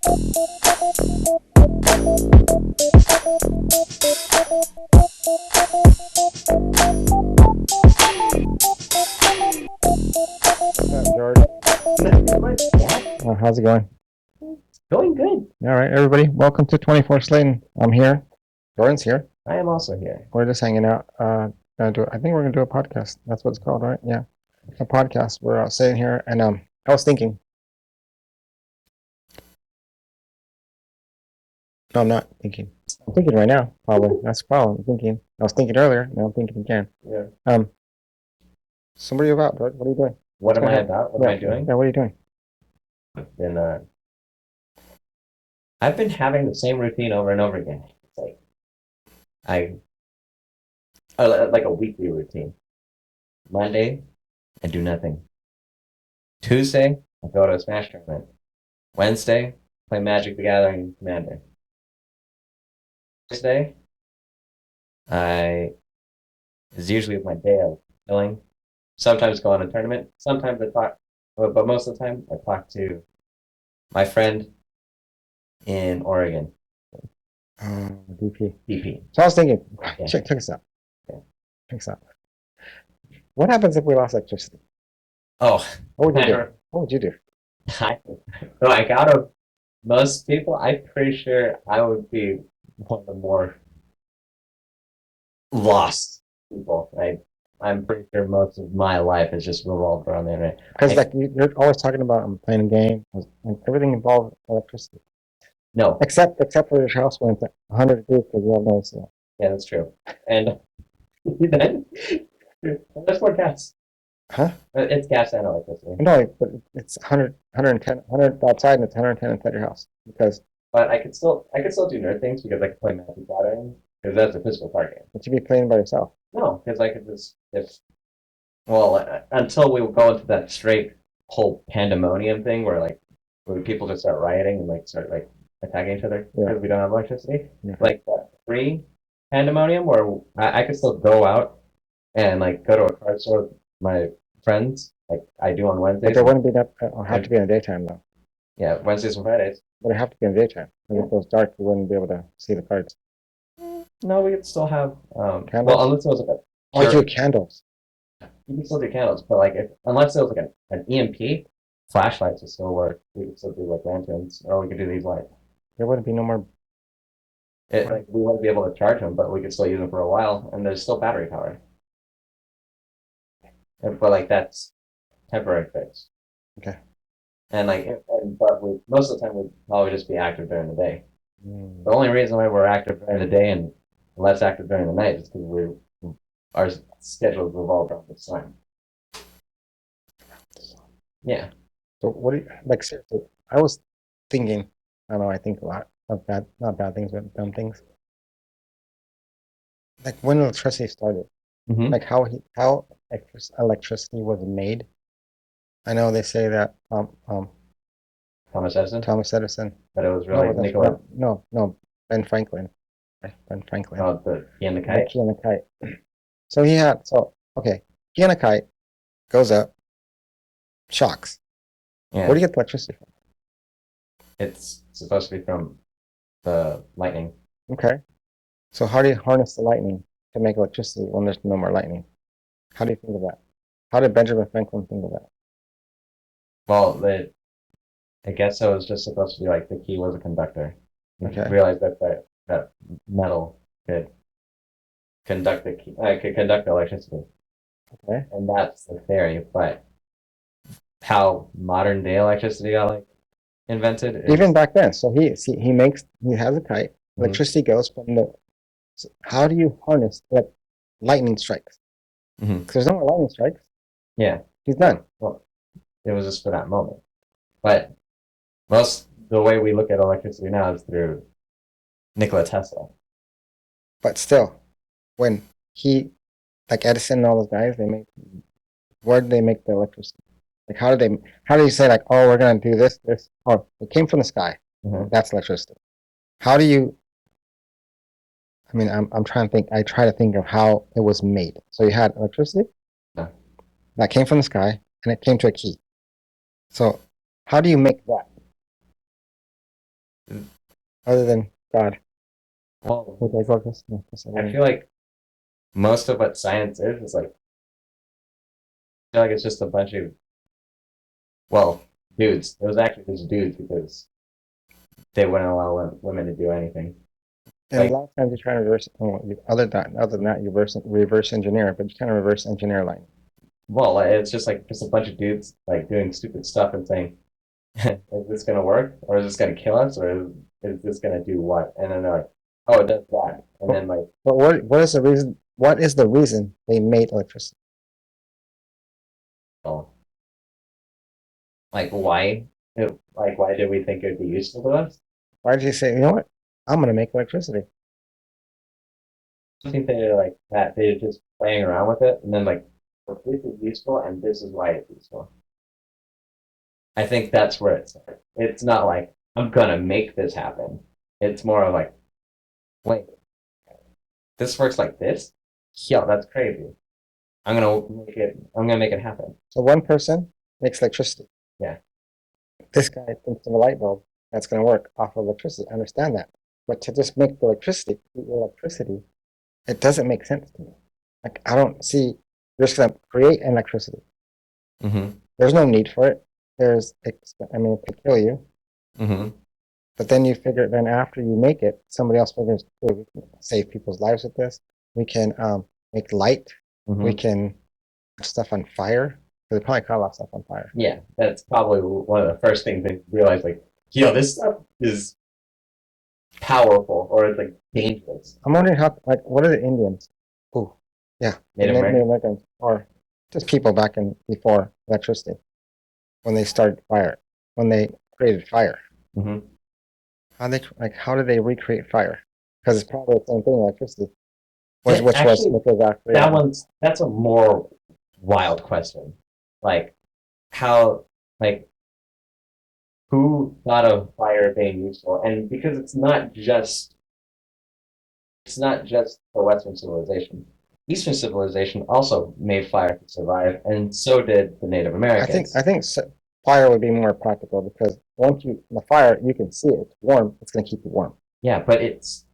George. How's it going? Going good. All right, everybody. Welcome to 24 Slayton. I'm here. Jordan's here. I am also here. We're just hanging out. I think we're gonna do a podcast. That's what it's called, right? Yeah, a podcast. We're sitting here, and I was thinking. No, I'm not thinking. I'm thinking right now. Probably that's the problem. I'm thinking. I was thinking earlier. Now I'm thinking again. Yeah. So what are you about, George? What are you doing? What am I about? What am I doing? Yeah, what are you doing? I've been having the same routine over and over again. It's like a weekly routine. Monday, I do nothing. Tuesday, I go to a Smash tournament. Wednesday, play Magic the Gathering Commander. Thursday, is usually my day of chilling. Sometimes go on a tournament. Sometimes I talk, but most of the time I talk to my friend in Oregon. DP. DP. So I was thinking, Yeah. check this out. Okay. Check this out. What happens if we lost electricity? Oh, What would you do? What would you do? like out of most people, I'm pretty sure I would be one of the more lost people. I'm pretty sure most of my life is just revolved around the internet. Because like you're always talking about playing a game and everything involved electricity. No, Except for your house went 100 degrees because you have no AC. yeah, that's true. And then that's more gas. Huh? It's gas and electricity. No, but it's 100, 110, 100 outside and it's 110 inside your house. But I could still do nerd things because I could play Magic the Gathering because that's a physical card game. But you'd be playing by yourself. No, because I could just until we go into that straight whole pandemonium thing where people just start rioting and start attacking each other because we don't have electricity. Yeah. Like that free pandemonium where I could still go out and go to a card store with my friends like I do on Wednesdays. But there wouldn't be that. It'll have to be in the daytime though. Yeah, Wednesdays and Fridays. But it have to be in the daytime. If it goes dark, you wouldn't be able to see the cards. No, we could still have candles. well, unless it was do candles. You can still do candles, but unless it was an EMP, flashlights would still work. We could still do lanterns, or we could do these lights. There wouldn't be no more. We wouldn't be able to charge them, but we could still use them for a while, and there's still battery power. But that's temporary fix. Okay. And most of the time we'd probably just be active during the day. Mm. The only reason why we're active during the day and less active during the night is because our schedules revolve around the sun. Yeah. So what do you seriously? I was thinking. I don't know. I think a lot of not bad things, but dumb things. Like when electricity started, Mm-hmm. how electricity was made. I know they say that Thomas Edison. But it was really Nikola. No, Ben Franklin. Ben Franklin. Oh, the key and the kite. The key and the kite. So he and a kite goes up, shocks. Yeah. Where do you get the electricity from? It's supposed to be from the lightning. Okay. So how do you harness the lightning to make electricity when there's no more lightning? How do you think of that? How did Benjamin Franklin think of that? Well, I guess it was just supposed to be the key was a conductor. Okay. Realized that metal could conduct could conduct electricity. Okay. And that's the theory, but how modern day electricity got invented even back then. So he has a kite. Mm-hmm. Electricity goes from the. So how do you harness lightning strikes? Because there's no more lightning strikes. Yeah. He's done. Well, it was just for that moment. But the way we look at electricity now is through Nikola Tesla. But still, when Edison and all those guys, where did they make the electricity? How do you say oh, we're going to do this? Oh, it came from the sky. Mm-hmm. That's electricity. How do you, I'm trying to think, I try to think of how it was made. So you had electricity that came from the sky and it came to a key. So how do you make that? other than God? Well, Who does electricity? I feel like most of what science is like, I feel like it's just a bunch of, well, dudes. It was actually just dudes because they wouldn't allow women to do anything. And a Like, lot of times you try to reverse, well, other than that, you reverse engineer, but you kind of reverse engineer line. well, it's just a bunch of dudes like doing stupid stuff and saying, "Is this gonna work, or is this gonna kill us, or is this gonna do what?" And then they're like, "Oh, it does that," and But, then like, but what is the reason? What is the reason they made electricity? oh, like why? Like why did we think it'd be useful to us? Why did you say, you know what? I'm gonna make electricity. I think they're like that. They're just playing around with it, and then like, well, this is useful, and this is why it's useful. I think that's where it's. It's not like I'm gonna make this happen. It's more like, wait, this works like this? Yo, that's crazy. I'm gonna make it happen. So one person makes electricity. Yeah. This guy thinks of a light bulb that's gonna work off of electricity. I understand that. But to just make the electricity, it doesn't make sense to me. Like I don't see you're just gonna create electricity. Mm-hmm. There's no need for it. I mean, it could kill you. Mm-hmm. But then you figure, then after you make it, somebody else figures, oh, we can save people's lives with this. We can make light. We Mm-hmm. can put stuff on fire. They probably caught a lot of stuff on fire. Yeah, that's probably one of the first things they realize. Like, this stuff is powerful, or it's like dangerous. I'm wondering how, like, what are the Indians? Oh, yeah, the Native Native American. Americans, or just people back in before electricity, when they started fire, when they created fire. Mm-hmm. How did they recreate fire? Because it's probably the same thing, electricity, Actually, which was actually that's a more wild question. Like how like who thought of fire being useful? And because it's not just the Western civilization. Eastern civilization also made fire to survive, and so did the Native I Americans. think fire would be more practical because once you the fire, you can see it. It's warm. It's going to keep you warm. Yeah, but it's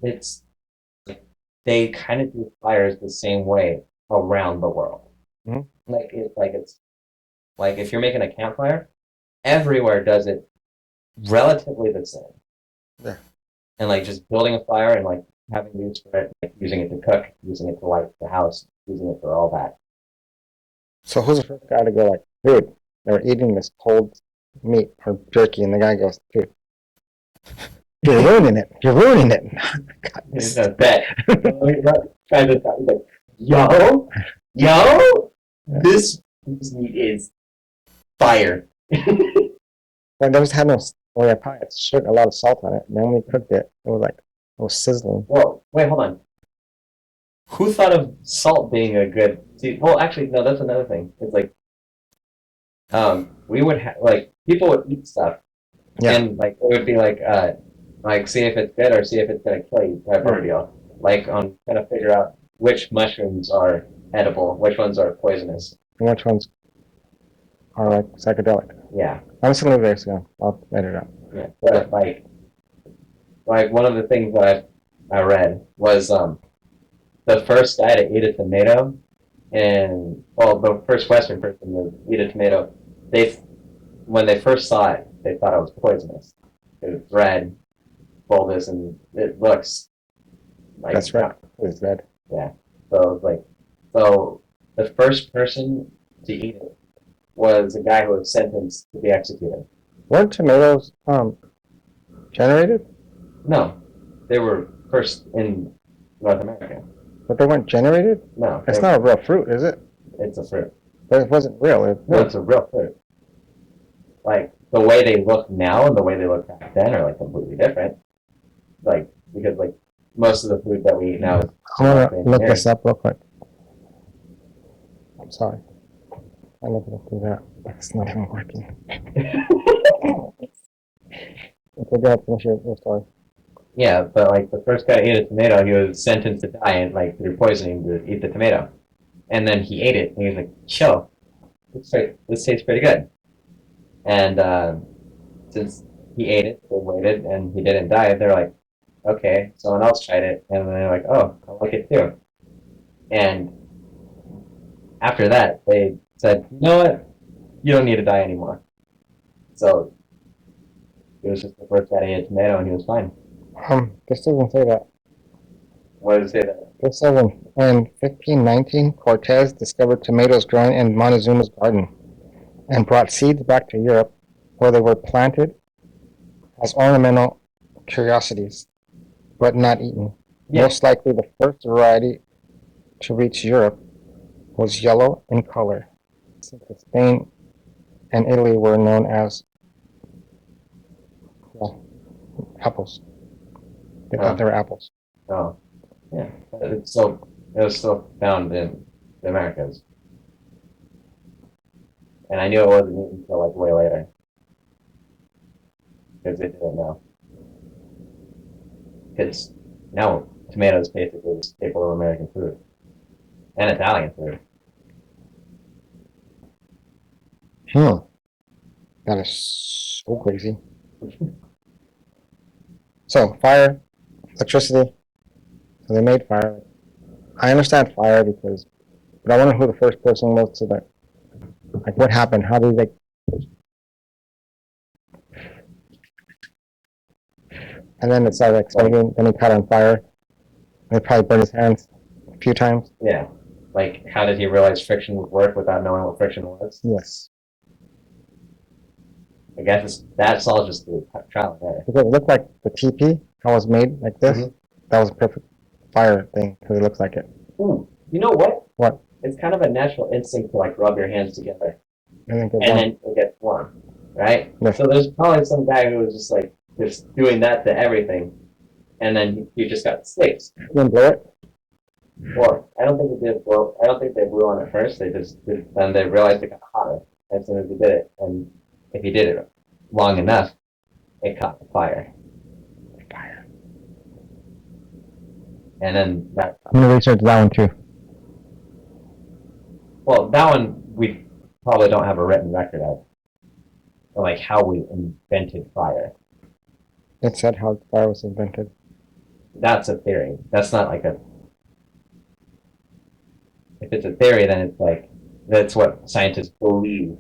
they kind of do fires the same way around the world. Hmm. It's like if you're making a campfire, everywhere does it relatively the same. Yeah. And like just building a fire and like having use for it, like using it to cook, using it to light the house, using it for all that. So who's the first guy to go like, dude, they're eating this cold meat or jerky, and the guy goes, dude, you're ruining it. You're ruining it. It's a bet. Trying to talk, like, yo, yo, this meat is fire. And there was had no. Oh yeah, pie. It's sugar, a lot of salt on it. And then when we cooked it, it was like it was sizzling. Whoa, wait, hold on. Who thought of salt being a good? See, well, actually, no. That's another thing. It's like, we would like people would eat stuff, Yeah. and like it would be like see if it's good or see if it's gonna kill you type of deal. Like on trying to figure out which mushrooms are edible, which ones are poisonous. And which ones are like psychedelic? Yeah, I'm just gonna leave this. Yeah, I'll edit it out. yeah. But like one of the things that I read was the first guy to eat a tomato, and well, the first Western person to eat a tomato, they when they first saw it, they thought it was poisonous. It was red, bulbous, and it looks like That's right. It's red. yeah. So it's like so the first person to eat it was a guy who was sentenced to be executed. Weren't tomatoes generated? No, they were first in North America. But they weren't generated? No, It's not a real fruit, is it? it's a fruit. But it wasn't real. No, it's a real fruit. Like the way they look now and the way they look back then are like completely different. Like because like most of the food that we eat now is I want to look engineered. this up real quick. I'm sorry. I never looked through that. It's not even working. Okay, go ahead, finish your story. Yeah, but like the first guy to eat a tomato, he was sentenced to die and like through poisoning to eat the tomato. And then he ate it and he was like, chill, this tastes pretty good. And since he ate it, they waited, and he didn't die. They're like, okay, someone else tried it, and they're like, oh, I like it too. And after that, they said, you know what, you don't need to die anymore. So it was just the first guy to eat a tomato, and he was fine. This doesn't say that. What did it say that? This says in 1519, Cortez discovered tomatoes growing in Montezuma's garden and brought seeds back to Europe, where they were planted as ornamental curiosities, but not eaten. Yeah. Most likely, the first variety to reach Europe was yellow in color, since Spain and Italy were known as, well, apples. They thought they were apples. Oh, yeah. It was still found in the Americas, and I knew it wasn't eaten until like way later because they didn't know. Because now tomatoes basically a staple of American food and Italian food. That is so crazy. So, fire, electricity. So they made fire. I understand fire because, but I wonder who the first person was to that. Like, what happened? How did they? And then it started exploding. Then he caught on fire. They probably burned his hands a few times. Yeah. Like, how did he realize friction would work without knowing what friction was? Yes. I guess that's all just the trial and error. Because it looked like the TP, how it was made like this. Mhm. That was a perfect fire thing because it looks like it. Ooh, you know what? What? It's kind of a natural instinct to like rub your hands together And then, and then it gets warm, right? Yes. So there's probably some guy who was just like just doing that to everything, and then you just got sticks. You didn't blow it? Well, I don't think it did blow. I don't think they blew on it first. They just did, then they realized it got hotter as soon as he did it, and if he did it long enough, it caught fire. Fire. And then that. I'm gonna research that one too. Well, that one we probably don't have a written record of, like how we invented fire. It said how fire was invented. That's a theory. That's not like a. If it's a theory, then it's like that's what scientists believe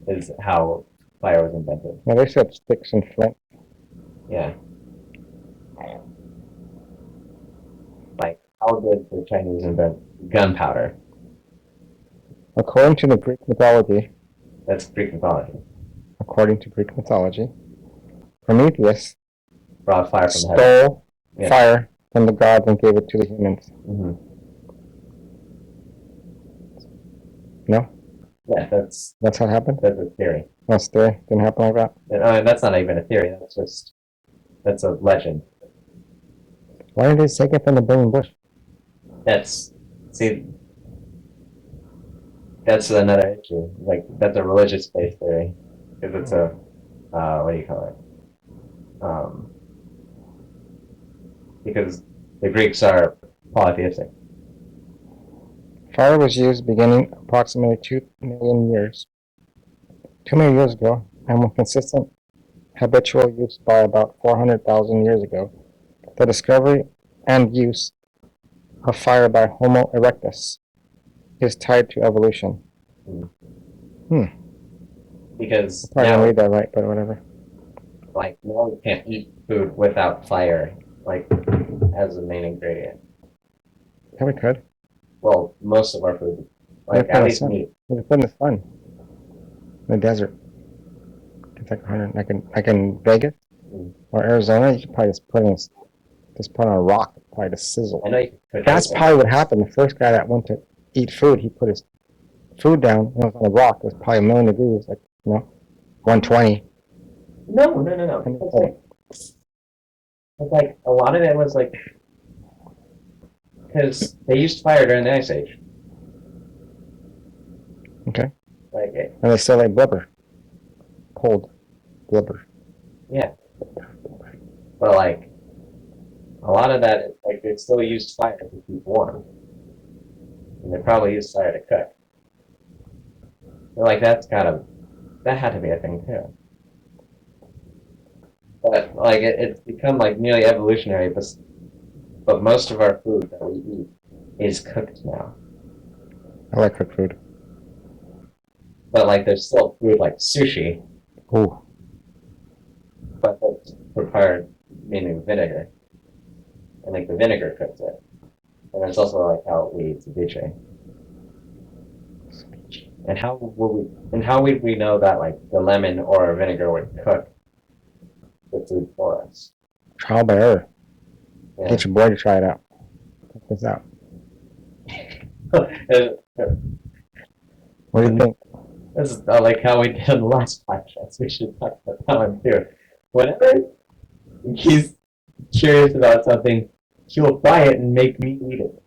is how fire was invented. Yeah, they said sticks and flint. Yeah. Like, how did the Chinese invent gunpowder? According to the Greek mythology, That's Greek mythology. according to Greek mythology, Prometheus Brought fire from heaven. stole fire from the gods and gave it to the humans. Mm-hmm. No? Yeah, that's how it happened? a theory. That's theory. Didn't happen like that. That's not even a theory. That's a legend. Why did they take it from the burning bush? That's another issue. Like that's a religious-based theory because it's a what do you call it? Because the Greeks are polytheistic. Fire was used beginning approximately 2 million years ago, and with consistent habitual use by about 400,000 years ago. The discovery and use of fire by Homo erectus is tied to evolution. Because I now, didn't read that right, but whatever. like now we can't eat food without fire, like as a main ingredient. Yeah, we could. Well, most of our food, like at least meat. We could put in the sun, in the desert. It's like 100. Like in Vegas or Arizona, you could probably just put on a rock, probably to sizzle. I know you could. That's probably what happened. The first guy that went to eat food, he put his food down and it was on a rock. It was probably 1,000,000 degrees, like 120. No. It's like a lot of it was like because they used fire during the Ice Age. Okay. Like it. And they still like blubber. Cold blubber. Yeah. But like a lot of that, like they still used fire to keep warm, and they probably used fire to cook. But like that had to be a thing too. like it's become like nearly evolutionary, but most of our food that we eat is cooked now. I like cooked food. But like there's still food like sushi, Ooh, but that's prepared meaning vinegar, and like the vinegar cooks it. And it's also like how we eat ceviche. And how would we know that like the lemon or vinegar would cook the food for us? trial by error. Yeah. Get your boy to try it out. Check this out. What do you And think? this is like how we did in the last podcast. We should talk about that one too. Whenever he's curious about something, he'll buy it and make me eat it.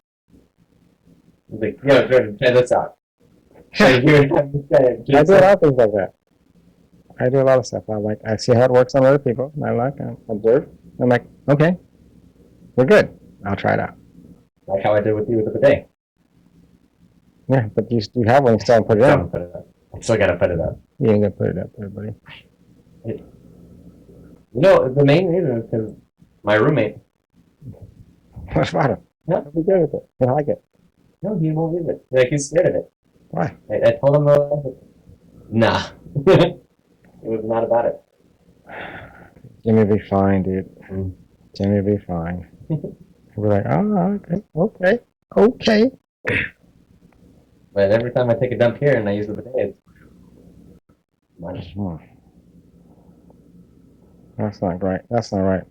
He's like, yo, Jordan, try this out. And you would have to say it. I do a lot of things like that. I do a lot of stuff. I see how it works on other people. And I observe. I'm like, okay, we're good. I'll try it out. Like how I did with you with the bidet. Yeah, but you have one. You still haven't put it Still in. haven't put it up. I still gotta put it up. You ain't gonna put it up there, buddy. You know, the main reason is because my roommate, What's about it? no, I'll be good with it. I like it. no, he won't leave it. Like, he's scared of it. Why? I told him, nah. It was not about it. Jimmy will be fine, dude. Mm. Jimmy will be fine. We're like, oh, okay, okay. But every time I take a dump here and I use the bidet, it's money. That's not right. That's not right.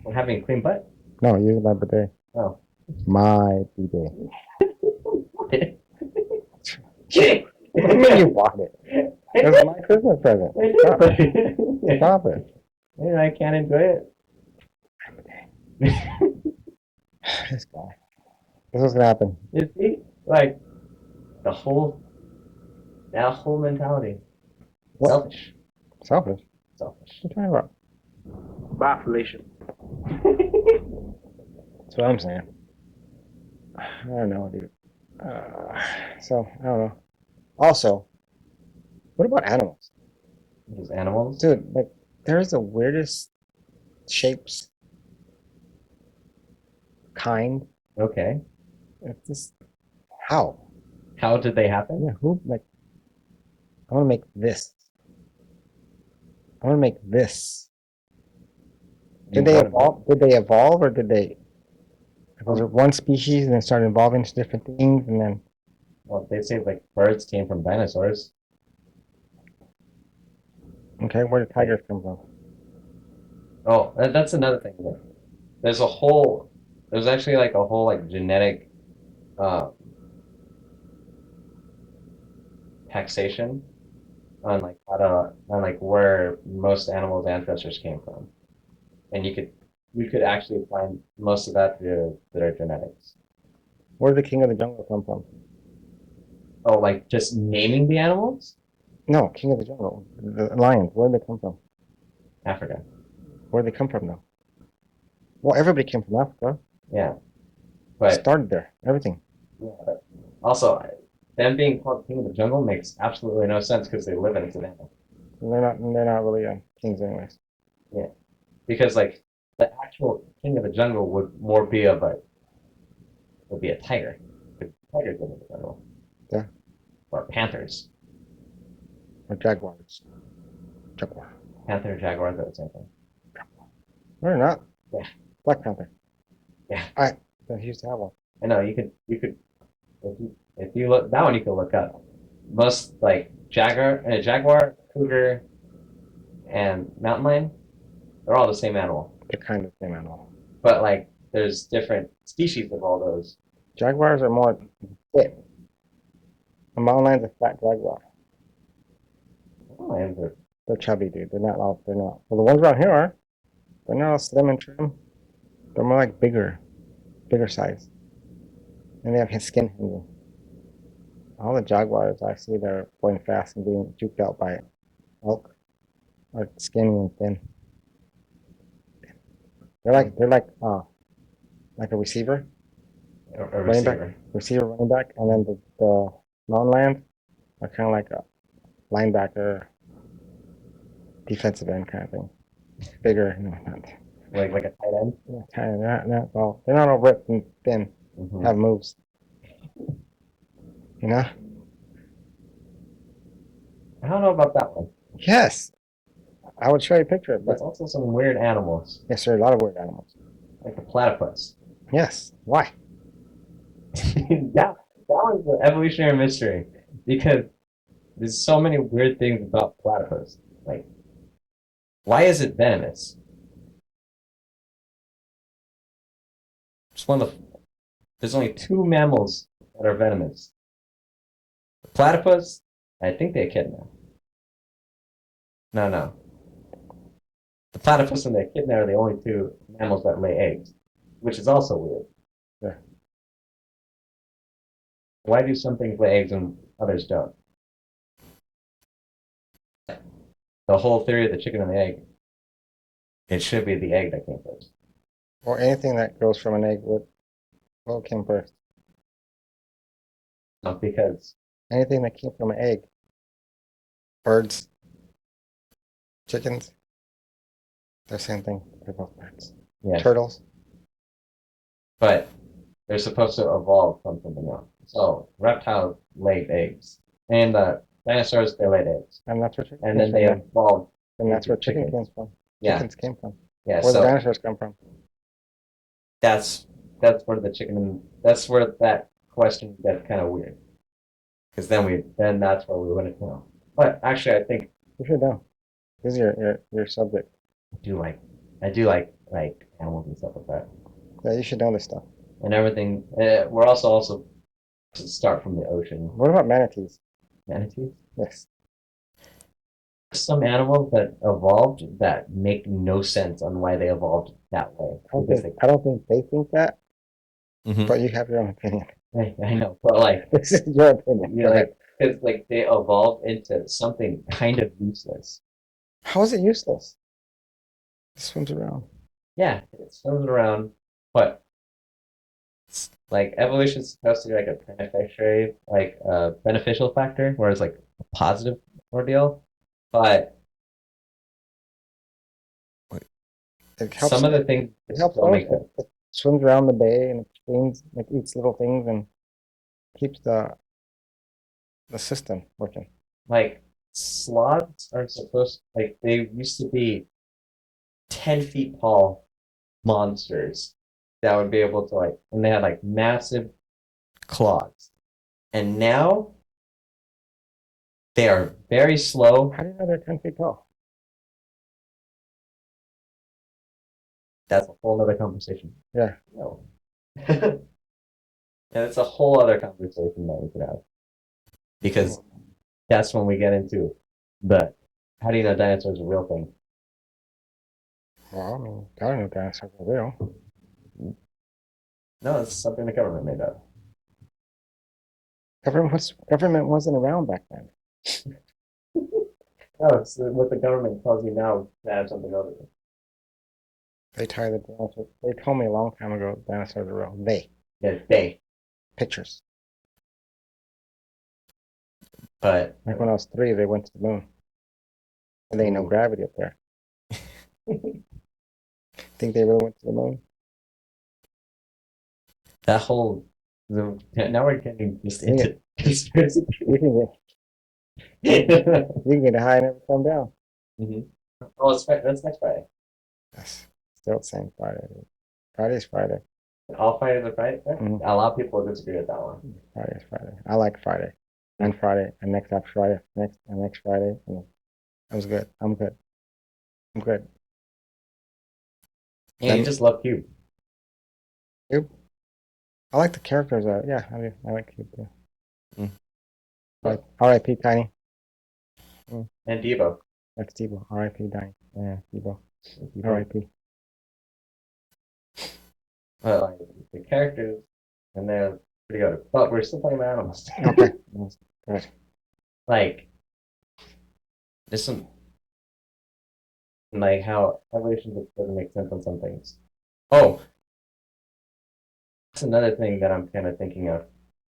I'm having a clean butt. No, use my bidet. Oh. My bidet. What do What do you mean you bought it? It was my Christmas present. Stop it. I can't enjoy it. This guy. This was gonna happen. You see, like the whole that whole mentality, What? selfish, Selfish. selfish. What are you talking about? Bye, Felicia. That's what I'm saying. I don't know, dude. So I don't know. Also, what about animals, Those animals. dude? Like, there's the weirdest shapes, kind. Okay, It's just how? how did they happen? Yeah, who? Like, I want to make this. I want to make this. Did they evolve? Did they evolve, or did they? Was it one species and then started evolving into different things, and then? Well, they say like birds came from dinosaurs. Okay, where did tigers come from? Oh, that's another thing. There's a whole. There's actually like a whole like genetic uh, taxation on like how to on like where most animals' ancestors came from, and you could actually find most of that through their genetics. Where did the king of the jungle come from? Oh, like just naming the animals? No, king of the jungle. The lions. Where did they come from? Africa. Where did they come from, though? Well, everybody came from Africa. Yeah, but Started there. Everything. yeah, but also them being called king of the jungle makes absolutely no sense because they live in a savannah. They're not really kings, anyways. Yeah, because like the actual king of the jungle would more be of a would be a tiger. Because tigers live in the jungle. Yeah. Or panthers. Or jaguars. Jaguar. Panther, jaguars are the same thing. No, they're not. Yeah. Black Panther. Yeah. I used to have one. I know you could if you look that one you can look up. Most like jaguar, cougar, and mountain lion, they're all the same animal. They're kind of the same animal. But like there's different species of all those. Jaguars are more fit. A mountain lion's a fat jaguar. Mountain lions are They're chubby, dude. They're not all. They're not. Well, the ones around here are. They're not all slim and trim. They're more like bigger size. And they have his skin hanging. All the jaguars I see, they're going fast and being juked out by elk are skinny and thin. They're like a receiver, a running back, receiver. receiver running back, and then the mountain lions are kind of like a linebacker, defensive end kind of thing. bigger. No, not like a tight end. yeah, kind of not all. They're not all ripped and thin. Mhm. Have moves. You know? I don't know about that one. Yes. I would show you a picture, but There's also some weird animals, yes, there are a lot of weird animals. like the platypus. Yes. Why? that one's an evolutionary mystery because there's so many weird things about platypus. Like, why is it venomous? It's one of the, there's only two mammals that are venomous. The platypus, I think the echidna. No. The platypus and the echidna are the only two mammals that lay eggs, which is also weird. Yeah. Why do some things lay eggs and others don't? The whole theory of the chicken and the egg, it should be the egg that came first. Or anything that grows from an egg would well came first. Because Anything that came from an egg. Birds, chickens, they're the same thing. They're both birds. yes, Turtles. but they're supposed to evolve from something else. So reptiles laid eggs, and dinosaurs they laid eggs, And that's where chicken and comes then they from. evolved. And that's into where chicken chickens. came from. Yeah, Chickens came from. yeah. Where the So dinosaurs come from. that's where the chicken. That's where that question gets kind of weird. Because then that's where we wouldn't know. But actually, I think You should know. This is your subject. I do like animals and stuff like that, Yeah, you should know this stuff. and everything. We're also to start from the ocean. What about manatees? Manatees. Yes. Some animals that evolved that make no sense on why they evolved that way. I don't think they think that, Mhm. but you have your own opinion. I know, but like This is your opinion. you Go know, ahead. because like they evolved into something kind of useless. How is it useless? It swims around. Yeah, it swims around, but like evolution is supposed to be like a beneficiary, like a beneficial factor, whereas like a positive ordeal. But It helps. some of the things It just helps don't make ocean. sense. It swims around the bay and it cleans, like eats little things and keeps the system working. Like sloths are supposed like they used to be 10 feet tall monsters that would be able to like, and they had like massive claws. And now they are very slow. How do you know they're 10 feet tall? That's a whole other conversation. Yeah. No. And it's a whole other conversation that we could have. Because that's when we get into the how do you know dinosaurs are a real thing? Well, I mean, gotta know dinosaurs are real. No, it's something the government made up. Government wasn't around back then. No, it's what the government tells you now to add something other than. They tie the dinosaurs. They told me a long time ago dinosaurs are real. Yeah, they. Pictures. But Like when I was 3, they went to the moon. And there ain't no gravity up there. Think they really went to the moon? that whole now we're getting just Yeah. into conspiracy. You can get high and never come down. Mm-hmm. Oh, that's next Friday. Yes. Still the same Friday. Friday's Friday. All Fridays are Friday. Mhm. A lot of people disagree with that one. Friday's Friday. I like Friday. And Friday. And next after Friday. Next Friday. And it was good. I'm good. I'm good. Yeah, Then- you just love Cube. I like the characters. Yeah, I like Cube too. Mm. Like R.I.P. Tiny. And Devo. That's Debo. R.I.P. Tiny. Yeah, Debo. Devo. R.I.P. But like the characters, and they're pretty good. But we're still talking about animals. Okay. Good. Like there's some like how evolution just doesn't make sense on some things. Oh, that's another thing that I'm kind of thinking of.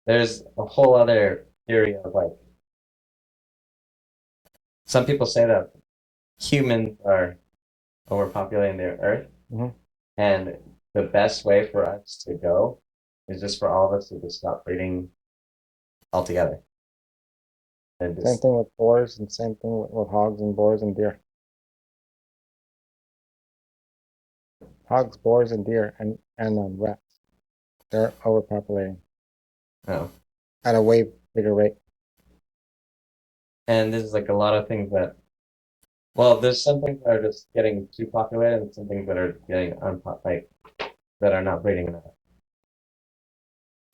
There's a whole other theory of like some people say that humans are overpopulating the Earth, Mhm. and the best way for us to go is just for all of us to just stop breeding altogether. And Same just thing with boars, and same thing with hogs and boars and deer. Hogs, boars, and deer, and rats. They're overpopulating oh. at a way bigger rate. And this is like a lot of things that, well, there's some things that are just getting too populated, and some things that are getting like that are not breeding enough.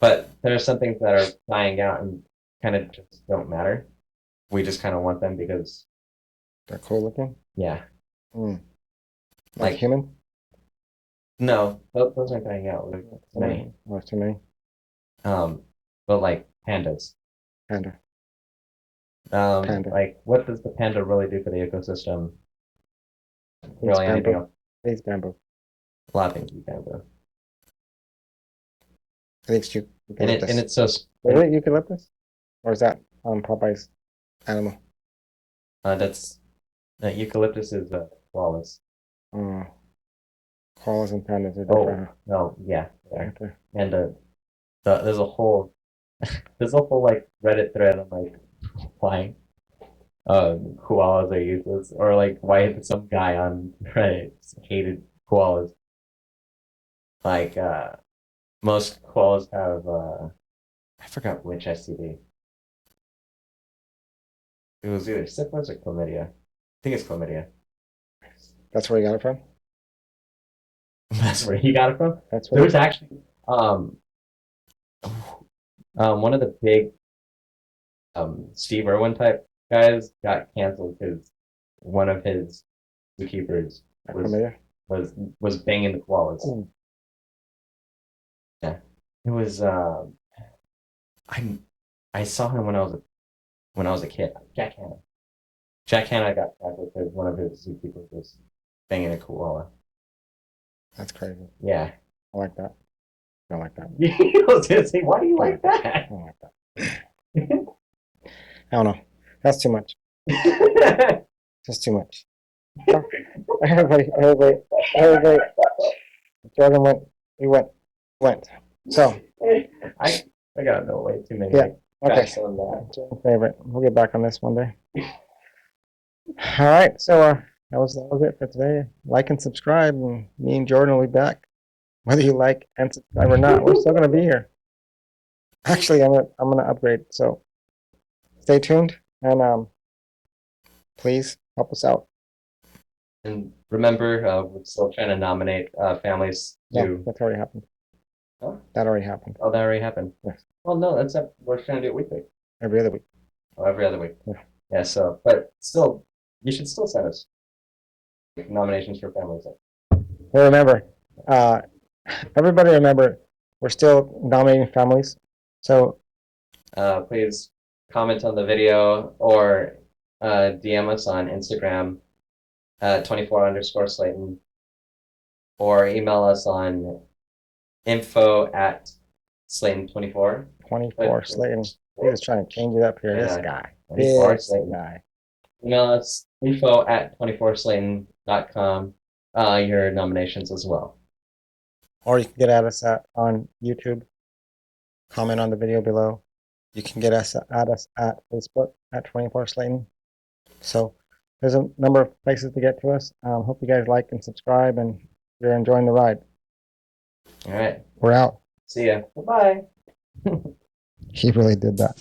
But there are some things that are dying out and kind of just don't matter. We just kind of want them because, They're cool looking. yeah, Mm. Like- human. no, those aren't dying out. There's too many. There's too many. But like pandas. Panda. Panda. Like what does the panda really do for the ecosystem? Eats Really anything bamboo. else? Eats bamboo. A lot of things you can do. It eats eucalyptus. And it's so Is it eucalyptus? Or is that Popeye's animal? that's eucalyptus is koalas. Oh. Koalas and pandas are Oh different. no, yeah, yeah. Okay. And there's a whole like Reddit thread on like why koalas are useless, or like why some guy on Reddit hated koalas. Like most koalas have I forgot which STD. It was either syphilis or chlamydia. I think it's chlamydia. That's where you got it from? That's where he got it from. That's where There's actually one of the big Steve Irwin type guys got canceled because one of his zookeepers familiar? was banging the koalas. Mm. Yeah, it was. I saw him when I was a kid. Jack Hanna. Jack Hanna got tackled because one of his zookeepers was banging a koala. That's crazy. Yeah. I like that. I don't like that. I was gonna say, why do you like I that? don't like that. I don't know. That's too much. Just too much. Everybody. Jordan went. So, I gotta know way too many. Yeah, okay. facts on that. Jordan's favorite. We'll get back on this one day. All right. So that was it for today. Like and subscribe, and me and Jordan will be back. Whether you like and subscribe or not, we're still gonna be here. Actually, I'm gonna upgrade. So stay tuned and please help us out. And remember, we're still trying to nominate families No, to. that's already happened. Huh? That already happened. Oh, that already happened. Yes. Well, no, we're trying to do it weekly. Every other week. Oh, every other week. Yeah. Yeah. So, but still, you should still send us nominations for families. Well, remember, everybody remember, we're still nominating families. So Please comment on the video or DM us on Instagram 24_Slayton, or email us on info@Slayton24. 24 Slayton. He's trying to change it up here. This Yeah. guy. 24 This Slayton. guy. Email us info@24slayton.com your nominations as well. Or you can get at us on YouTube. Comment on the video below. You can get us at Facebook at 24 Slayton. So there's a number of places to get to us. Hope you guys like and subscribe, and you're enjoying the ride. All right. We're out. See ya. Bye-bye. He really did that.